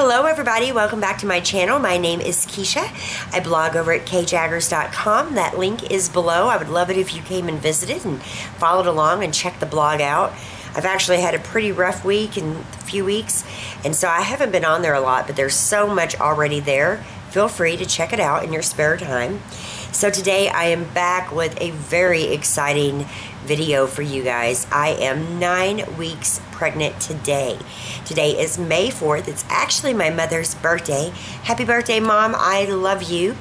Hello everybody, welcome back to my channel. My name is Kisha. I blog over at kjaggers.com. That link is below. I would love it if you came and visited and followed along and checked the blog out. I've actually had a pretty rough week and a few weeks, and so I haven't been on there a lot, but there's so much already there. Feel free to check it out in your spare time. So today I am back with a very exciting video for you guys. I am 9 weeks pregnant today. Today is May 4th. It's actually my mother's birthday. Happy birthday, Mom. I love you.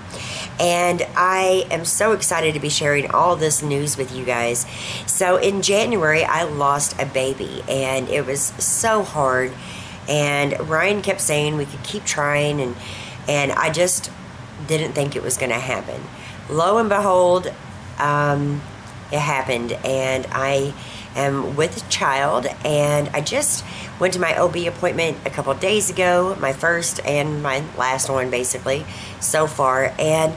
And I am so excited to be sharing all this news with you guys. So in January, I lost a baby, and it was so hard. And Ryan kept saying we could keep trying, and I just didn't think it was going to happen. Lo and behold, it happened, and I am with a child, and I just went to my OB appointment a couple of days ago, my first and my last one basically so far, and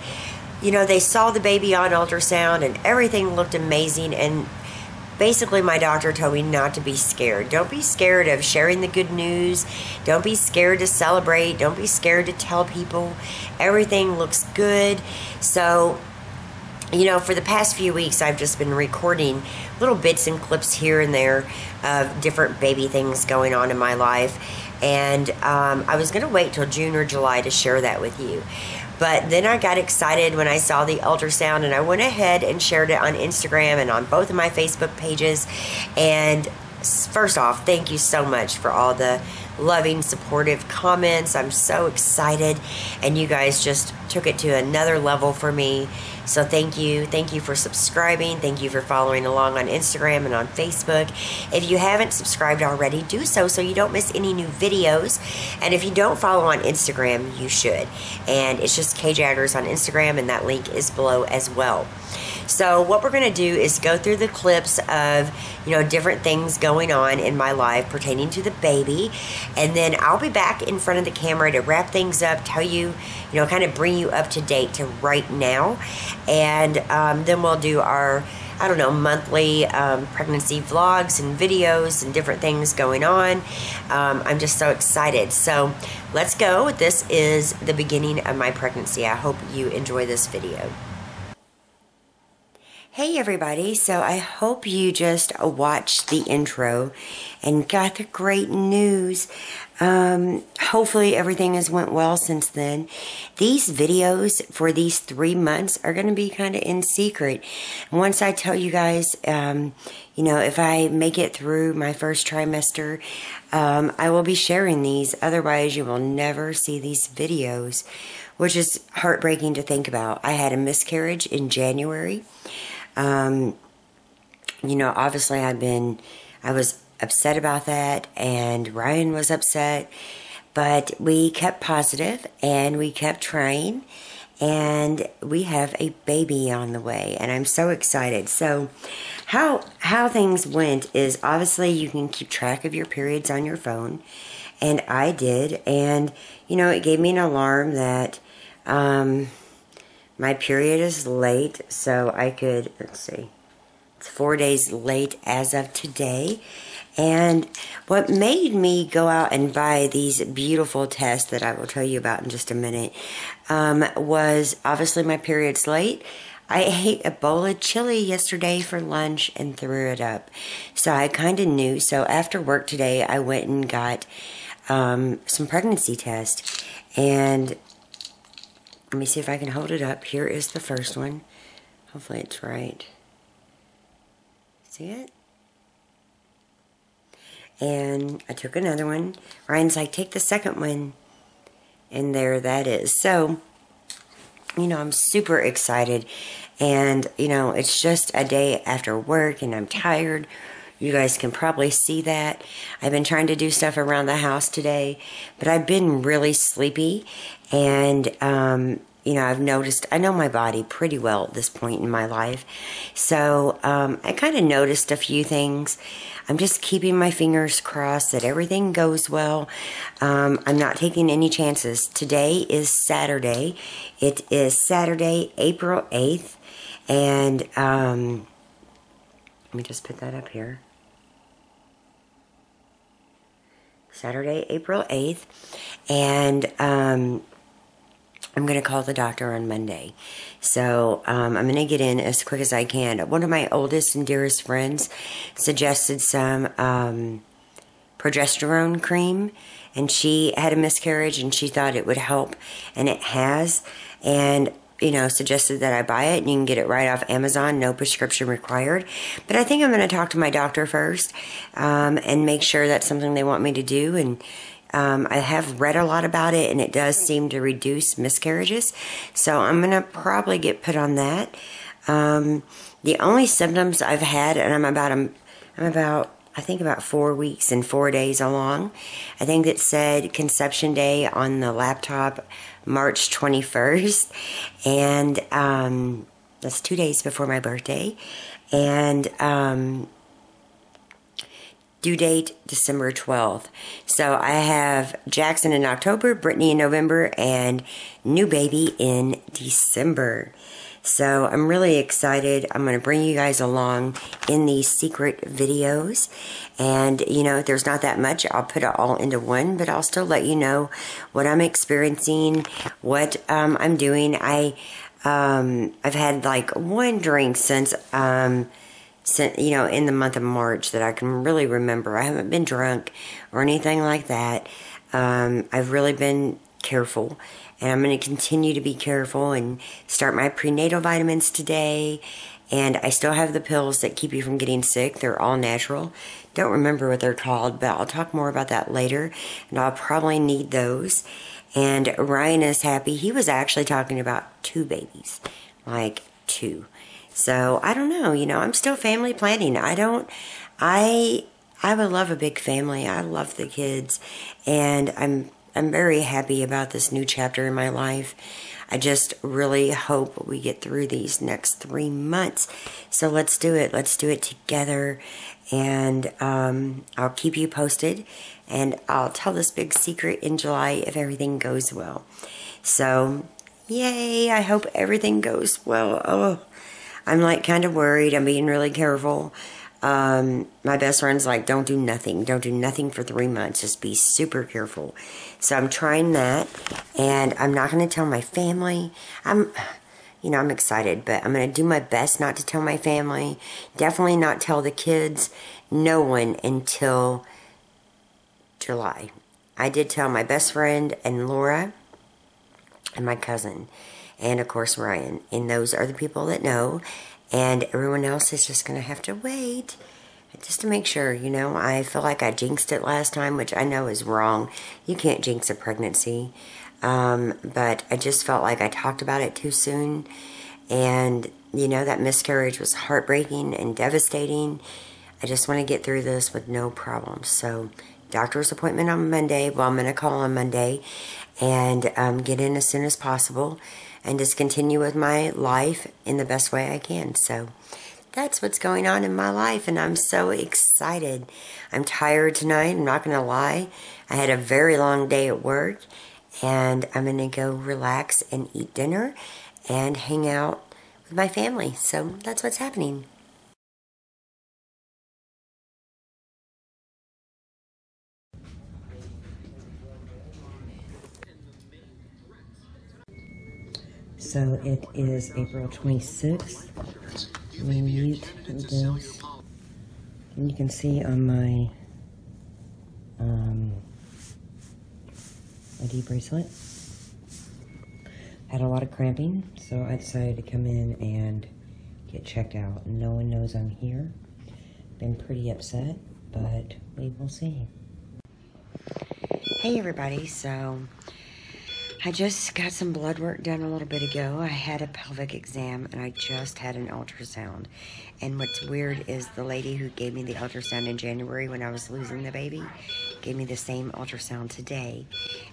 you know, they saw the baby on ultrasound and everything looked amazing, and basically my doctor told me not to be scared. Don't be scared of sharing the good news. Don't be scared to celebrate. Don't be scared to tell people. Everything looks good. So, you know, for the past few weeks, I've just been recording little bits and clips here and there of different baby things going on in my life. And I was going to wait till June or July to share that with you. But then I got excited when I saw the ultrasound, and I went ahead and shared it on Instagram and on both of my Facebook pages. And first off, thank you so much for all the loving, supportive comments. I'm so excited, and you guys just took it to another level for me. So thank you. Thank you for subscribing. Thank you for following along on Instagram and on Facebook. If you haven't subscribed already, do so you don't miss any new videos. And if you don't follow on Instagram, you should. And it's just kjaggers on Instagram, and that link is below as well. So what we're going to do is go through the clips of, you know, different things going on in my life pertaining to the baby. And then I'll be back in front of the camera to wrap things up, tell you, you know, kind of bring you up to date to right now. And then we'll do our, I don't know, monthly pregnancy vlogs and videos and different things going on. I'm just so excited. So let's go. This is the beginning of my pregnancy. I hope you enjoy this video. Hey everybody, so I hope you just watched the intro and got the great news. Hopefully everything has went well since then. These videos for these 3 months are going to be kind of in secret. Once I tell you guys, you know, if I make it through my first trimester, I will be sharing these. Otherwise, you will never see these videos, which is heartbreaking to think about. I had a miscarriage in January. You know, obviously I was upset about that, and Ryan was upset, but we kept positive and we kept trying, and we have a baby on the way, and I'm so excited. So how things went is, obviously you can keep track of your periods on your phone, and I did, and you know, it gave me an alarm that my period is late, so I could, let's see, it's 4 days late as of today. And what made me go out and buy these beautiful tests that I will tell you about in just a minute was obviously my period's late. I ate a bowl of chili yesterday for lunch and threw it up. So I kind of knew. So after work today, I went and got some pregnancy tests. And let me see if I can hold it up. Here is the first one. Hopefully it's right. See it? And I took another one. Ryan's like, take the second one. And there that is. So, you know, I'm super excited. And, you know, it's just a day after work and I'm tired. You guys can probably see that. I've been trying to do stuff around the house today, but I've been really sleepy. And, you know, I've noticed, I know my body pretty well at this point in my life. So, I kind of noticed a few things. I'm just keeping my fingers crossed that everything goes well. I'm not taking any chances. Today is Saturday. It is Saturday, April 8th. And, let me just put that up here. Saturday, April 8th. and I'm going to call the doctor on Monday. So I'm going to get in as quick as I can. One of my oldest and dearest friends suggested some Progesterone Cream, and she had a miscarriage and she thought it would help, and it has, and suggested that I buy it, and you can get it right off Amazon, no prescription required. But I think I'm going to talk to my doctor first and make sure that's something they want me to do. And I have read a lot about it, and it does seem to reduce miscarriages. So I'm going to probably get put on that. The only symptoms I've had, and I'm about I think about 4 weeks and 4 days along. I think it said conception day on the laptop, March 21st. And that's 2 days before my birthday. And due date, December 12th. So I have Jackson in October, Brittany in November, and new baby in December. So I'm really excited. I'm going to bring you guys along in these secret videos. And, there's not that much. I'll put it all into one, but I'll still let you know what I'm experiencing, what I'm doing. I've had like one drink since, in the month of March that I can really remember. I haven't been drunk or anything like that. I've really been careful. And I'm going to continue to be careful and start my prenatal vitamins today. And I still have the pills that keep you from getting sick. They're all natural. Don't remember what they're called, but I'll talk more about that later. And I'll probably need those. And Ryan is happy. He was actually talking about 2 babies. Like 2. So, I don't know. I'm still family planning. I would love a big family. I love the kids. And I'm very happy about this new chapter in my life. I just really hope we get through these next 3 months. So let's do it. Let's do it together. And I'll keep you posted. And I'll tell this big secret in July if everything goes well. So, yay. I hope everything goes well. Oh, I'm like kind of worried. I'm being really careful. My best friend's like, don't do nothing. Don't do nothing for 3 months. Just be super careful. So I'm trying that, and I'm not going to tell my family. I'm excited, but I'm going to do my best not to tell my family. Definitely not tell the kids. No one until July. I did tell my best friend and Laura and my cousin, and of course Ryan. And those are the people that know. And everyone else is just going to have to wait. Just to make sure, I feel like I jinxed it last time, which I know is wrong. You can't jinx a pregnancy. But I just felt like I talked about it too soon. And, that miscarriage was heartbreaking and devastating. I just want to get through this with no problems. So, doctor's appointment on Monday. Well, I'm going to call on Monday and get in as soon as possible. And just continue with my life in the best way I can. So that's what's going on in my life, and I'm so excited. I'm tired tonight, I'm not going to lie. I had a very long day at work, and I'm going to go relax and eat dinner and hang out with my family. So that's what's happening. So it is April 26th. We meet this. And you can see on my ID bracelet. Had a lot of cramping, so I decided to come in and get checked out. No one knows I'm here. Been pretty upset, but we will see. Hey everybody, so I just got some blood work done a little bit ago. I had a pelvic exam and I just had an ultrasound. And what's weird is the lady who gave me the ultrasound in January when I was losing the baby gave me the same ultrasound today.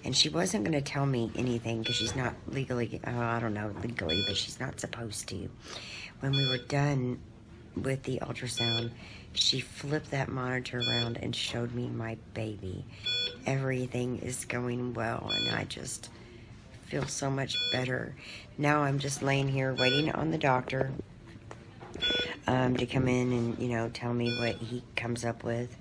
And she wasn't going to tell me anything because she's not legally, I don't know legally, but she's not supposed to. When we were done with the ultrasound, she flipped that monitor around and showed me my baby. Everything is going well, and I just feel so much better. Now I'm just laying here waiting on the doctor to come in and, tell me what he comes up with.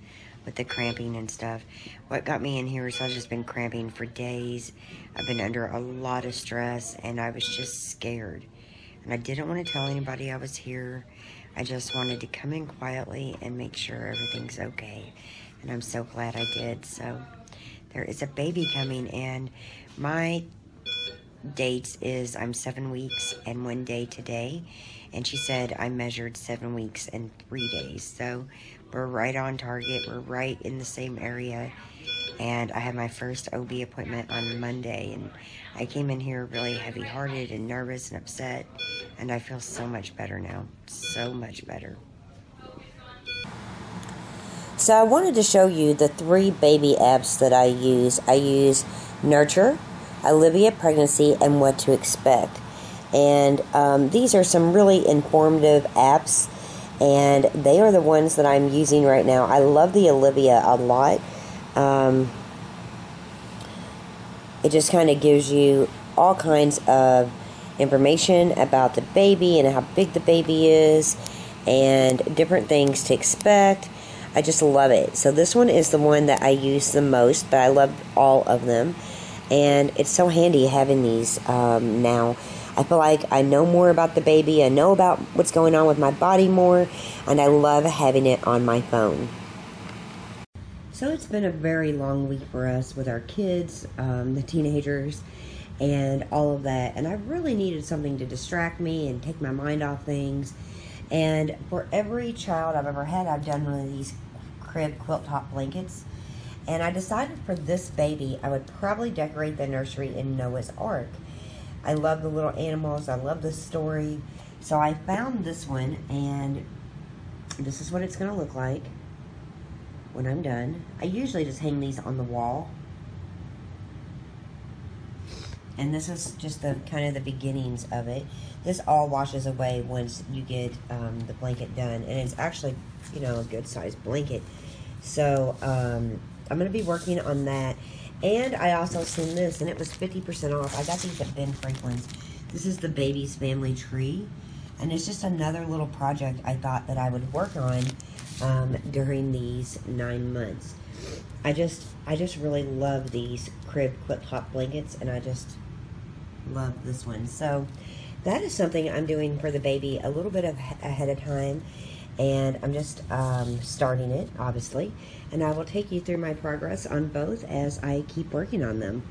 with the cramping and stuff. What got me in here is I've just been cramping for days. I've been under a lot of stress, and I was just scared. And I didn't want to tell anybody I was here. I just wanted to come in quietly and make sure everything's okay. And I'm so glad I did. So there is a baby coming, and my dates is I'm 7 weeks and 1 day today. And she said I measured 7 weeks and 3 days. So we're right on target. We're right in the same area. And I had my first OB appointment on Monday. And I came in here really heavy-hearted and nervous and upset. And I feel so much better now. So much better. So I wanted to show you the 3 baby apps that I use. I use Nurture, Olivia Pregnancy, and What to Expect. And these are some really informative apps, and they are the ones that I'm using right now. I love the Olivia a lot. It just kind of gives you all kinds of information about the baby and how big the baby is and different things to expect. I just love it. So this one is the one that I use the most, but I love all of them. And it's so handy having these now. I feel like I know more about the baby. I know about what's going on with my body more. And I love having it on my phone. So it's been a very long week for us with our kids, the teenagers, and all of that. And I really needed something to distract me and take my mind off things. And for every child I've ever had, I've done one of these crib quilt top blankets. And I decided for this baby, I would probably decorate the nursery in Noah's Ark. I love the little animals. I love the story. So I found this one, and this is what it's going to look like when I'm done. I usually just hang these on the wall. And this is just the kind of the beginnings of it. This all washes away once you get the blanket done. And it's actually, you know, a good sized blanket. So I'm going to be working on that. And I also seen this, and it was 50% off. I got these at Ben Franklin's. This is the Baby's Family Tree. And it's just another little project I thought that I would work on during these 9 months. I just really love these crib quilt top blankets, and I just love this one. So that is something I'm doing for the baby a little bit ahead of time. And I'm just starting it, obviously. And I will take you through my progress on both as I keep working on them.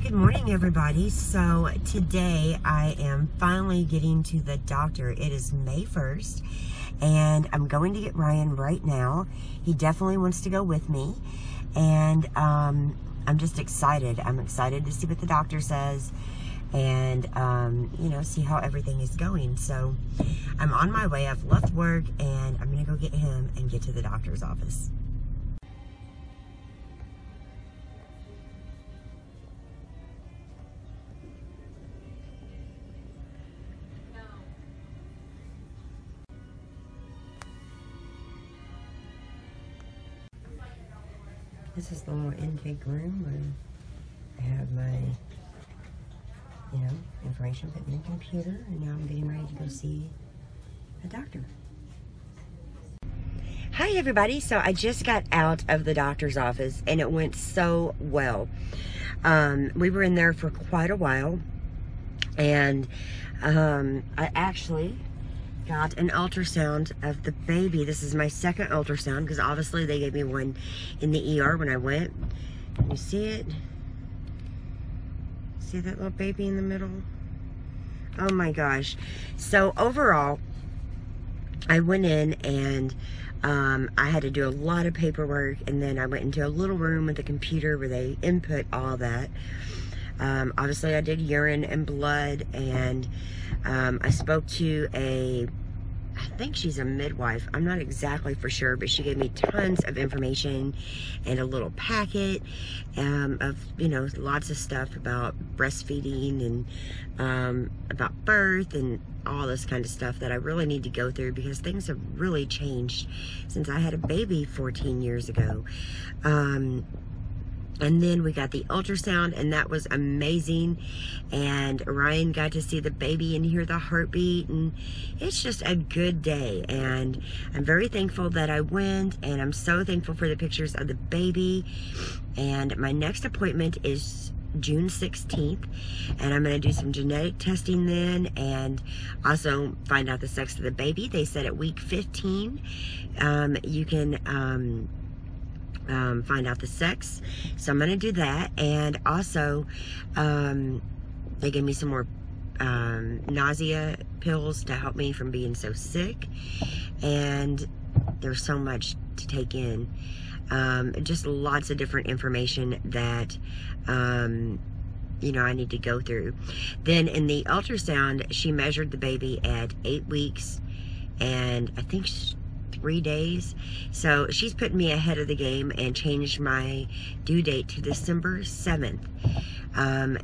Good morning, everybody. So today I am finally getting to the doctor. It is May 1st. And I'm going to get Ryan right now. He definitely wants to go with me. And I'm just excited. I'm excited to see what the doctor says. And, you know, see how everything is going. So I'm on my way. I've left work, and I'm going to go get him and get to the doctor's office. This is the little intake room where I have my, you know, information put in the computer, and now I'm getting ready to go see a doctor. Hi everybody, so I just got out of the doctor's office, and it went so well. We were in there for quite a while, and I actually got an ultrasound of the baby. This is my second ultrasound, because obviously they gave me one in the ER when I went. Can you see it? See that little baby in the middle? Oh my gosh. So overall, I went in, and I had to do a lot of paperwork, and then I went into a little room with a computer where they input all that. Obviously I did urine and blood, and I spoke to I think she's a midwife. I'm not exactly for sure, but she gave me tons of information and a little packet of, you know, lots of stuff about breastfeeding and about birth and all this kind of stuff that I really need to go through, because things have really changed since I had a baby 14 years ago. And then we got the ultrasound, and that was amazing. And Ryan got to see the baby and hear the heartbeat, and it's just a good day. And I'm very thankful that I went, and I'm so thankful for the pictures of the baby. And my next appointment is June 16th, and I'm going to do some genetic testing then, and also find out the sex of the baby. They said at week 15 you can find out the sex, so I'm going to do that. And also they gave me some more nausea pills to help me from being so sick, and there's so much to take in. Just lots of different information that you know, I need to go through. Then in the ultrasound, she measured the baby at 8 weeks and I think 3 days. So she's putting me ahead of the game and changed my due date to December 7th.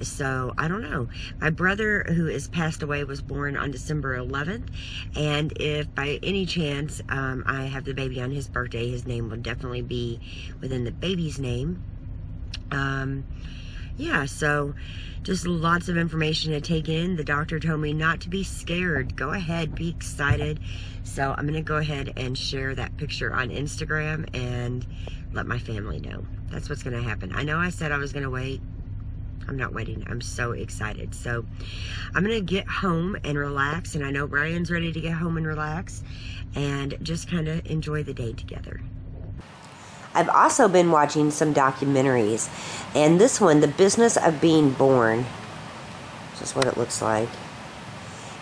So I don't know. My brother, who has passed away, was born on December 11th. And if by any chance I have the baby on his birthday, his name will definitely be within the baby's name. Yeah, so just lots of information to take in. The doctor told me not to be scared. Go ahead, be excited. So I'm going to go ahead and share that picture on Instagram and let my family know. That's what's going to happen. I know I said I was going to wait. I'm not waiting. I'm so excited. So I'm going to get home and relax. And I know Ryan's ready to get home and relax and just kind of enjoy the day together. I've also been watching some documentaries, and this one, The Business of Being Born, this is what it looks like,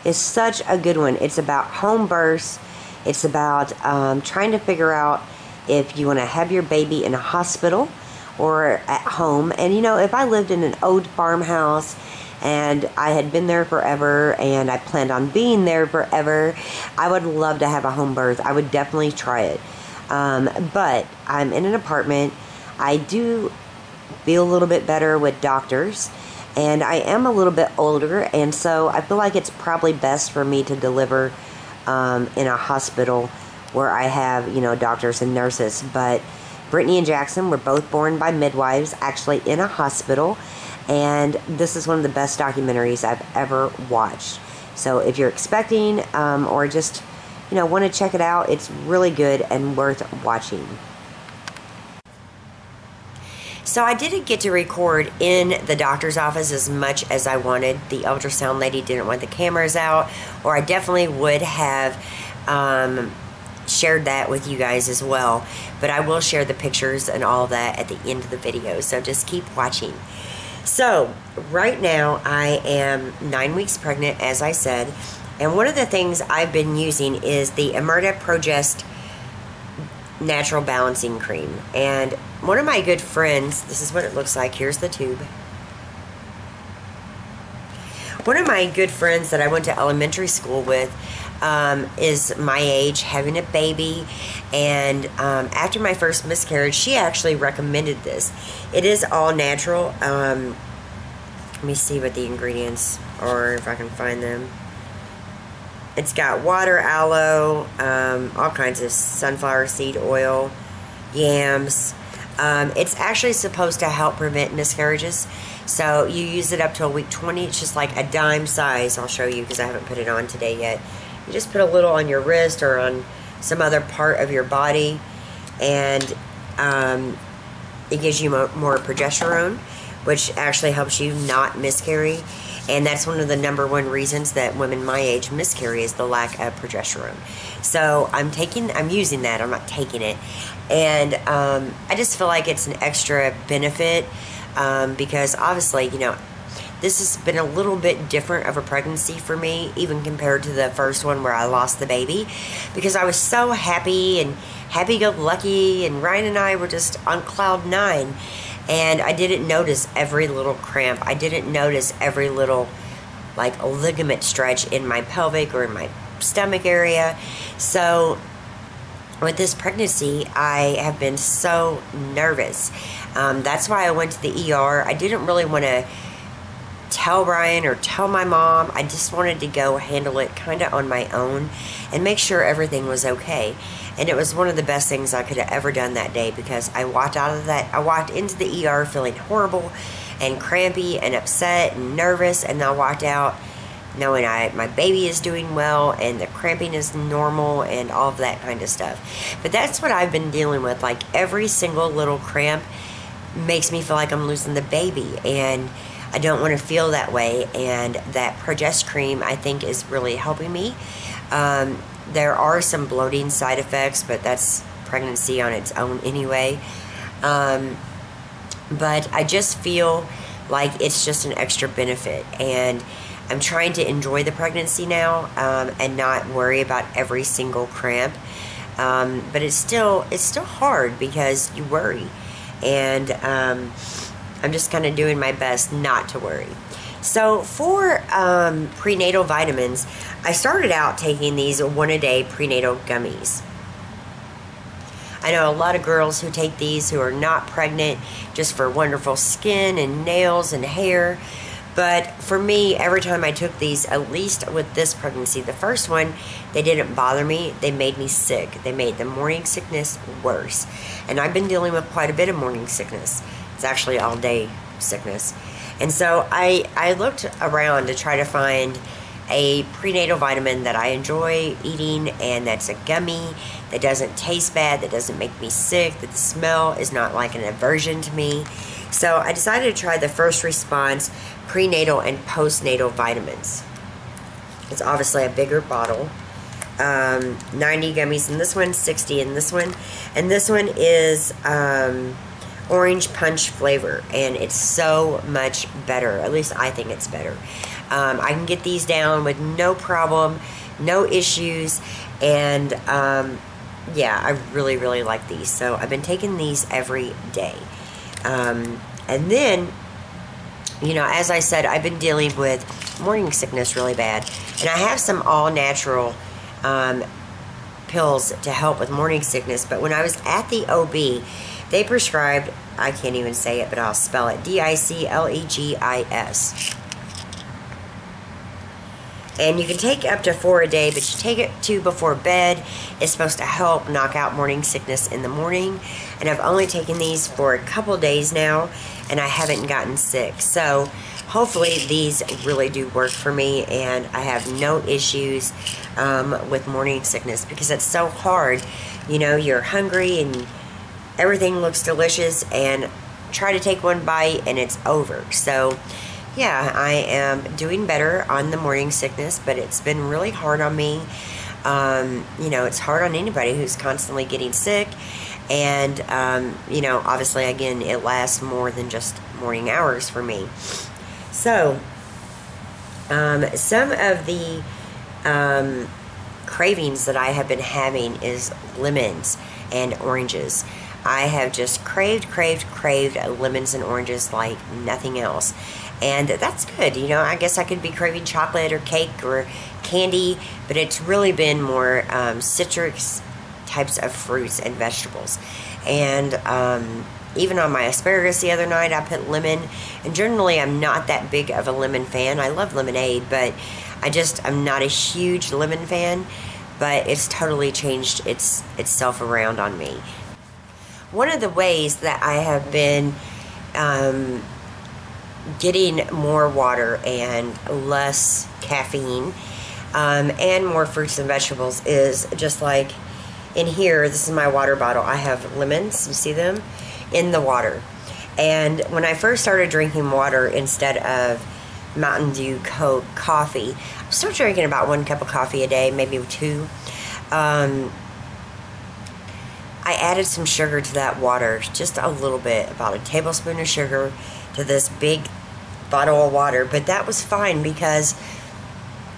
is such a good one. It's about home births. It's about trying to figure out if you want to have your baby in a hospital or at home. And you know, if I lived in an old farmhouse and I had been there forever and I planned on being there forever, I would love to have a home birth. I would definitely try it. But I'm in an apartment. I do feel a little bit better with doctors, and I am a little bit older, and so I feel like it's probably best for me to deliver in a hospital where I have, you know, doctors and nurses. But Brittany and Jackson were both born by midwives, actually in a hospital, and this is one of the best documentaries I've ever watched. So if you're expecting or just, you know, want to check it out, it's really good and worth watching. So I didn't get to record in the doctor's office as much as I wanted. The ultrasound lady didn't want the cameras out, or I definitely would have shared that with you guys as well. But I will share the pictures and all of that at the end of the video, so just keep watching. So right now I am 9 weeks pregnant, as I said. And one of the things I've been using is the Emerta Progest Natural Balancing Cream. And one of my good friends, this is what it looks like. Here's the tube. One of my good friends that I went to elementary school with is my age, having a baby. And after my first miscarriage, she actually recommended this. It is all natural. Let me see what the ingredients are, if I can find them. It's got water, aloe, all kinds of sunflower seed oil, yams. It's actually supposed to help prevent miscarriages. So you use it up till week 20. It's just like a dime size. I'll show you because I haven't put it on today yet. You just put a little on your wrist or on some other part of your body. And it gives you more progesterone, which actually helps you not miscarry. And that's one of the #1 reasons that women my age miscarry, is the lack of progesterone. So I'm using that. I'm not taking it. And I just feel like it's an extra benefit because obviously, you know, this has been a little bit different of a pregnancy for me, even compared to the first one where I lost the baby, because I was so happy and happy-go-lucky, and Ryan and I were just on cloud 9. And I didn't notice every little cramp. I didn't notice every little, like, ligament stretch in my pelvic or in my stomach area. So with this pregnancy, I have been so nervous. That's why I went to the ER. I didn't really want to tell Ryan or tell my mom. I just wanted to go handle it kind of on my own and make sure everything was okay. And it was one of the best things I could have ever done that day, because I walked into the ER feeling horrible and crampy and upset and nervous, and I walked out knowing my baby is doing well and the cramping is normal and all of that kind of stuff. But that's what I've been dealing with. Like, every single little cramp makes me feel like I'm losing the baby, and I don't want to feel that way. And that Progesterone Cream, I think, is really helping me. There are some bloating side effects, but that's pregnancy on its own anyway. But I just feel like it's just an extra benefit, and I'm trying to enjoy the pregnancy now, and not worry about every single cramp. But it's still hard because you worry, and I'm just kind of doing my best not to worry. So for prenatal vitamins, I started out taking these 1-a-day prenatal gummies. I know a lot of girls who take these who are not pregnant just for wonderful skin and nails and hair. But for me, every time I took these, at least with this pregnancy, the first one, they didn't bother me. They made me sick. They made the morning sickness worse. And I've been dealing with quite a bit of morning sickness. It's actually all day sickness. And so I looked around to try to find a prenatal vitamin that I enjoy eating, and that's a gummy, that doesn't taste bad, that doesn't make me sick, that the smell is not like an aversion to me. So I decided to try the First Response prenatal and postnatal vitamins. It's obviously a bigger bottle. 90 gummies in this one, 60 in this one. And this one is orange punch flavor, and it's so much better. At least I think it's better. I can get these down with no problem, no issues, and yeah, I really, really like these. So I've been taking these every day. And then, you know, as I said, I've been dealing with morning sickness really bad, and I have some all-natural pills to help with morning sickness. But when I was at the OB, they prescribed, I can't even say it, but I'll spell it, DICLEGIS. And you can take up to 4 a day, but you take it 2 before bed. It's supposed to help knock out morning sickness in the morning. And I've only taken these for a couple days now, and I haven't gotten sick. So hopefully these really do work for me, and I have no issues with morning sickness, because it's so hard. You know, you're hungry and everything looks delicious, and try to take one bite and it's over. So yeah, I am doing better on the morning sickness, but it's been really hard on me. You know, it's hard on anybody who's constantly getting sick. And, you know, obviously, again, it lasts more than just morning hours for me. So, some of the cravings that I have been having is lemons and oranges. I have just craved lemons and oranges like nothing else. And that's good. You know, I guess I could be craving chocolate or cake or candy, but it's really been more citrus types of fruits and vegetables. And even on my asparagus the other night, I put lemon. And generally, I'm not that big of a lemon fan. I love lemonade, but I'm not a huge lemon fan. But it's totally changed itself around on me. One of the ways that I have been getting more water and less caffeine and more fruits and vegetables is just like in here. This is my water bottle. I have lemons, you see them, in the water. And when I first started drinking water instead of Mountain Dew, Coke, coffee, I'm still drinking about 1 cup of coffee a day, maybe 2. I added some sugar to that water, just a little bit, about a tablespoon of sugar to this big bottle of water. But that was fine, because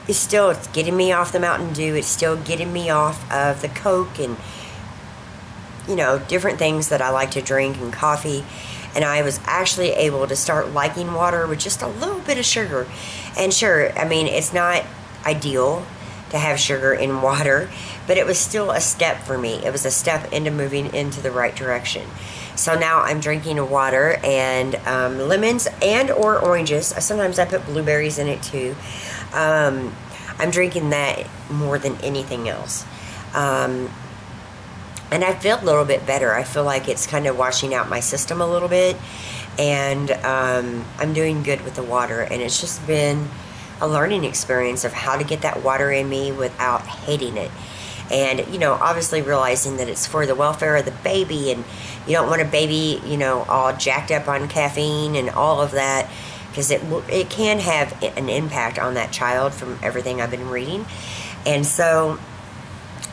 it's getting me off the Mountain Dew. It's still getting me off of the Coke and, you know, different things that I like to drink, and coffee. And I was actually able to start liking water with just a little bit of sugar. And sure, I mean, it's not ideal to have sugar in water, but it was still a step for me. It was a step into moving into the right direction. So now I'm drinking water and lemons and or oranges. Sometimes I put blueberries in it too. I'm drinking that more than anything else. And I feel a little bit better. I feel like it's kind of washing out my system a little bit. And I'm doing good with the water. And it's just been a learning experience of how to get that water in me without hating it. And, you know, obviously realizing that it's for the welfare of the baby. And you don't want a baby, you know, all jacked up on caffeine and all of that. Because it can have an impact on that child from everything I've been reading. And so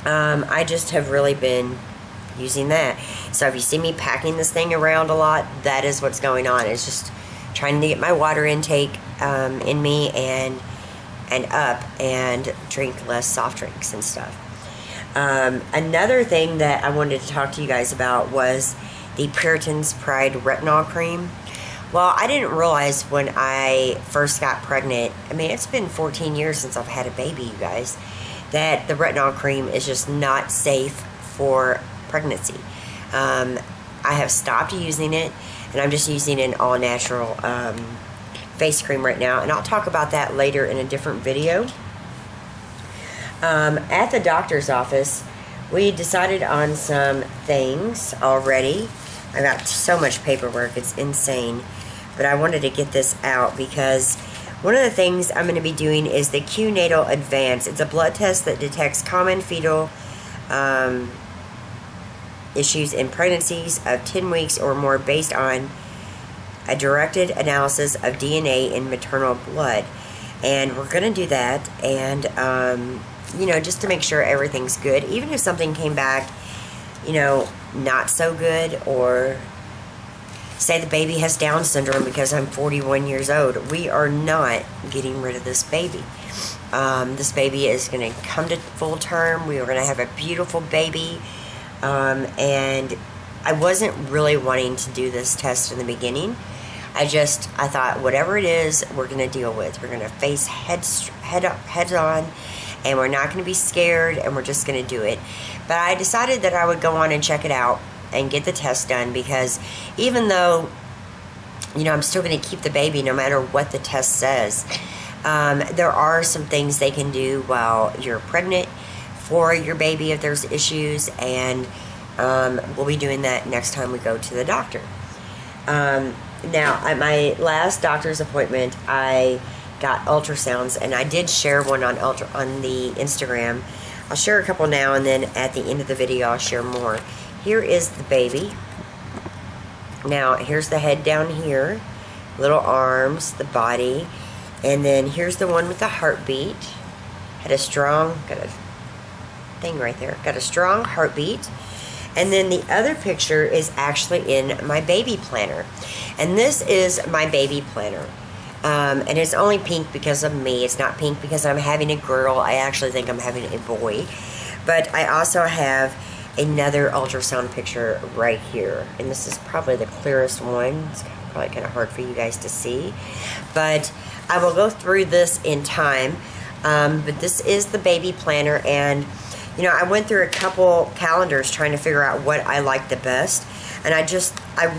I just have really been using that. So if you see me packing this thing around a lot, that is what's going on. It's just trying to get my water intake in me and up, and drink less soft drinks and stuff. Another thing that I wanted to talk to you guys about was the Puritan's Pride Retinol Cream. Well, I didn't realize when I first got pregnant, I mean, it's been 14 years since I've had a baby, you guys, that the retinol cream is just not safe for pregnancy. I have stopped using it, and I'm just using an all-natural face cream right now, and I'll talk about that later in a different video. At the doctor's office, we decided on some things already. I got so much paperwork, it's insane. But I wanted to get this out because one of the things I'm going to be doing is the Q-Natal Advance. It's a blood test that detects common fetal issues in pregnancies of 10 weeks or more based on a directed analysis of DNA in maternal blood. And we're going to do that, and, you know, just to make sure everything's good. Even if something came back, you know, not so good, or say the baby has Down syndrome because I'm 41 years old, we are not getting rid of this baby. This baby is going to come to full term. We are going to have a beautiful baby. And I wasn't really wanting to do this test in the beginning. I thought whatever it is, we're going to deal with. We're going to face heads on, and we're not going to be scared, and we're just going to do it. But I decided that I would go on and check it out and get the test done, because even though, you know, I'm still going to keep the baby no matter what the test says, there are some things they can do while you're pregnant for your baby if there's issues, and we'll be doing that next time we go to the doctor. Now, at my last doctor's appointment, I got ultrasounds, and I did share one on the Instagram. I'll share a couple now, and then at the end of the video, I'll share more. Here is the baby. Now, here's the head down here, little arms, the body, and then here's the one with the heartbeat. Got a strong heartbeat. And then the other picture is actually in my baby planner. And this is my baby planner. And it's only pink because of me. It's not pink because I'm having a girl. I actually think I'm having a boy. But I also have another ultrasound picture right here. And this is probably the clearest one. It's probably kind of hard for you guys to see. But I will go through this in time. But this is the baby planner, and you know, I went through a couple calendars trying to figure out what I like the best. And I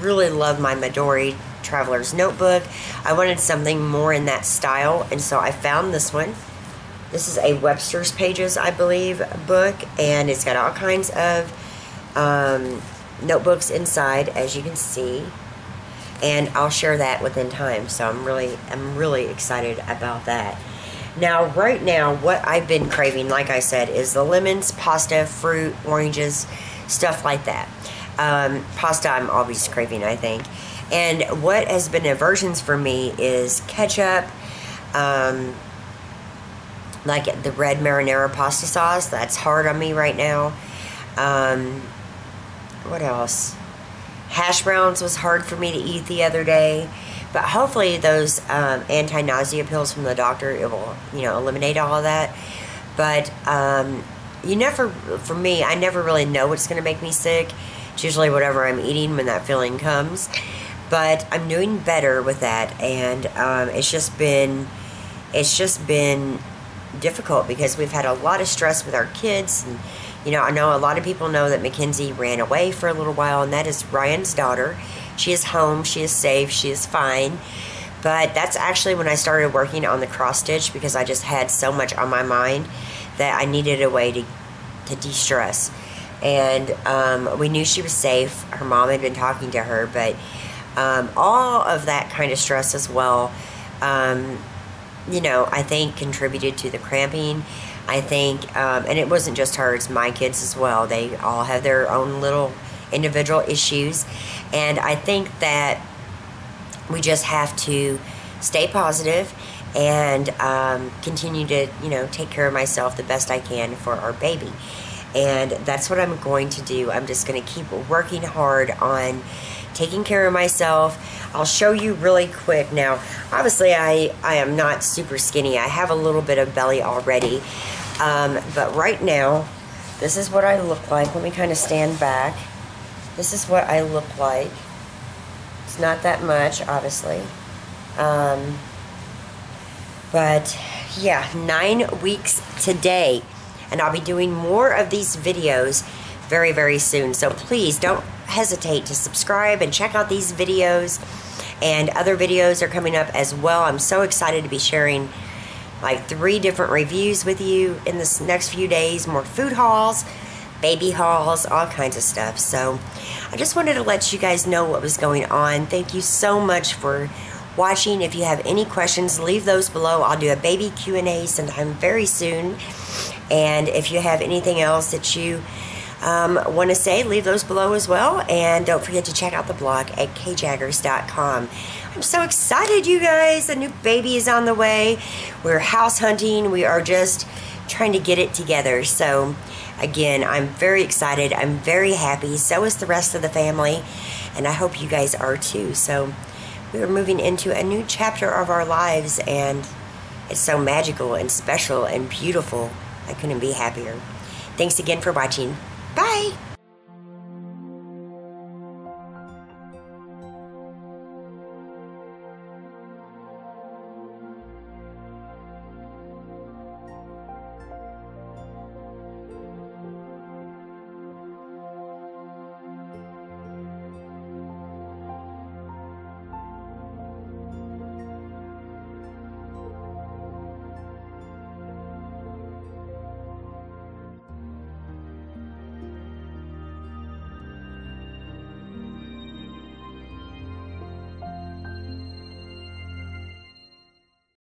really love my Midori Traveler's Notebook. I wanted something more in that style, and so I found this one. This is a Webster's Pages, I believe, book, and it's got all kinds of notebooks inside, as you can see. And I'll share that within time, so I'm really excited about that. Now, right now, what I've been craving, like I said, is the lemons, pasta, fruit, oranges, stuff like that. Pasta I'm always craving, I think. And what has been aversions for me is ketchup, like the red marinara pasta sauce. That's hard on me right now. What else? Hash browns was hard for me to eat the other day. But hopefully those anti-nausea pills from the doctor, it will, you know, eliminate all of that. But for me, I never really know what's going to make me sick. It's usually whatever I'm eating when that feeling comes. But I'm doing better with that, and it's just been difficult because we've had a lot of stress with our kids. And you know, I know a lot of people know that Mackenzie ran away for a little while, and that is Ryan's daughter. She is home, she is safe, she is fine. But that's actually when I started working on the cross stitch, because I just had so much on my mind that I needed a way to de-stress. And we knew she was safe. Her mom had been talking to her, but all of that kind of stress as well, you know, I think contributed to the cramping. I think, and it wasn't just her, it's my kids as well. They all have their own little individual issues. And I think that we just have to stay positive and continue to, you know, take care of myself the best I can for our baby. And that's what I'm going to do. I'm just going to keep working hard on taking care of myself. I'll show you really quick now. Obviously, I am not super skinny. I have a little bit of belly already. But right now, this is what I look like. Let me kind of stand back. This is what I look like. It's not that much, obviously. But yeah, 9 weeks today. And I'll be doing more of these videos very, very soon. So please don't hesitate to subscribe and check out these videos. And other videos are coming up as well. I'm so excited to be sharing like 3 different reviews with you in this next few days. More food hauls, baby hauls, all kinds of stuff. So I just wanted to let you guys know what was going on. Thank you so much for watching. If you have any questions, leave those below. I'll do a baby Q&A sometime very soon. And if you have anything else that you want to say, leave those below as well. And don't forget to check out the blog at kjaggers.com. I'm so excited, you guys. A new baby is on the way. We're house hunting. We are just trying to get it together. So again, I'm very excited. I'm very happy. So is the rest of the family. And I hope you guys are too. So we are moving into a new chapter of our lives. And it's so magical and special and beautiful. I couldn't be happier. Thanks again for watching. Bye.